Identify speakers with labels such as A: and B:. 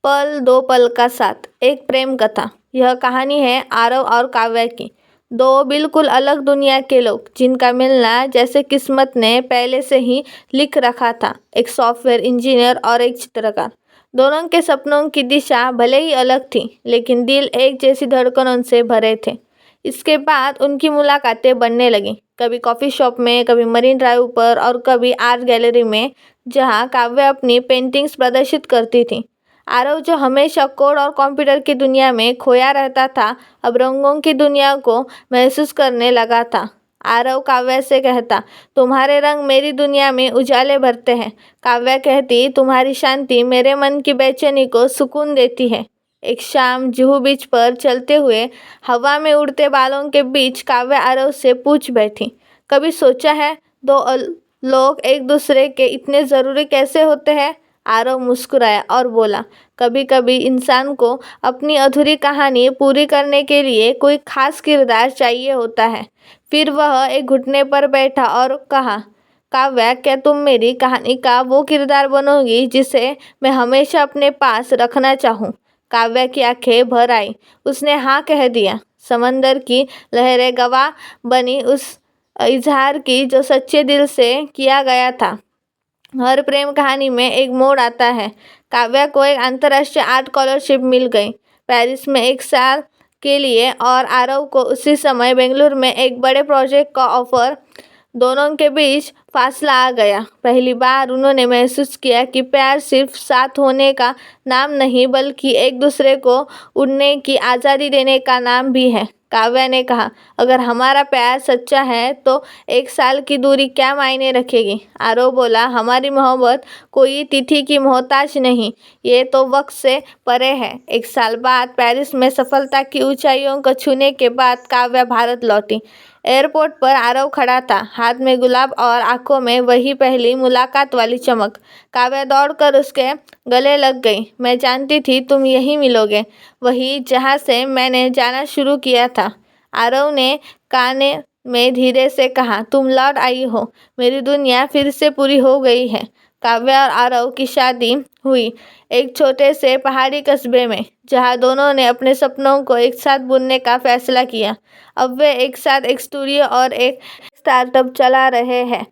A: पल दो पल का साथ, एक प्रेम कथा। यह कहानी है आरव और काव्या की। दो बिल्कुल अलग दुनिया के लोग जिनका मिलना जैसे किस्मत ने पहले से ही लिख रखा था। एक सॉफ्टवेयर इंजीनियर और एक चित्रकार। दोनों के सपनों की दिशा भले ही अलग थी, लेकिन दिल एक जैसी धड़कनों से भरे थे। इसके बाद उनकी मुलाकातें बनने लगीं, कभी कॉफ़ी शॉप में, कभी मरीन ड्राइव पर और कभी आर्ट गैलरी में, जहां काव्या अपनी पेंटिंग्स प्रदर्शित करती थी। आरव, जो हमेशा कोड और कंप्यूटर की दुनिया में खोया रहता था, अब रंगों की दुनिया को महसूस करने लगा था। आरव काव्या से कहता, तुम्हारे रंग मेरी दुनिया में उजाले भरते हैं। काव्या कहती, तुम्हारी शांति मेरे मन की बेचैनी को सुकून देती है। एक शाम जुहू बीच पर चलते हुए हवा में उड़ते बालों के बीच काव्या आरव से पूछ बैठी, कभी सोचा है लोग एक दूसरे के इतने ज़रूरी कैसे होते हैं? आरव मुस्कुराया और बोला, कभी कभी इंसान को अपनी अधूरी कहानी पूरी करने के लिए कोई खास किरदार चाहिए होता है। फिर वह एक घुटने पर बैठा और कहा, काव्या, क्या तुम मेरी कहानी का वो किरदार बनोगी जिसे मैं हमेशा अपने पास रखना चाहूँ? काव्या की आंखें भर आई। उसने हाँ कह दिया। समंदर की लहरें गवाह बनी उस इजहार की जो सच्चे दिल से किया गया था। हर प्रेम कहानी में एक मोड़ आता है। काव्या को एक अंतर्राष्ट्रीय आर्ट स्कॉलरशिप मिल गई, पेरिस में 1 साल के लिए, और आरव को उसी समय बेंगलुरु में एक बड़े प्रोजेक्ट का ऑफर। दोनों के बीच फासला आ गया। पहली बार उन्होंने महसूस किया कि प्यार सिर्फ साथ होने का नाम नहीं, बल्कि एक दूसरे को उड़ने की आज़ादी देने का नाम भी है। काव्या ने कहा, अगर हमारा प्यार सच्चा है तो 1 साल की दूरी क्या मायने रखेगी? आरव बोला, हमारी मोहब्बत कोई तिथि की मोहताज नहीं, ये तो वक्त से परे है। 1 साल बाद पेरिस में सफलता की ऊंचाइयों को छूने के बाद काव्या भारत लौटी। एयरपोर्ट पर आरव खड़ा था, हाथ में गुलाब और आंखों में वही पहली मुलाकात वाली चमक। काव्या दौड़कर उसके गले लग गई। मैं जानती थी तुम यहीं मिलोगे, वही जहाँ से मैंने जाना शुरू किया था। आरव ने काने में धीरे से कहा, तुम लौट आई हो, मेरी दुनिया फिर से पूरी हो गई है। काव्या और आरव की शादी हुई एक छोटे से पहाड़ी कस्बे में, जहां दोनों ने अपने सपनों को एक साथ बुनने का फैसला किया। अब वे एक साथ एक स्टूडियो और एक स्टार्टअप चला रहे हैं।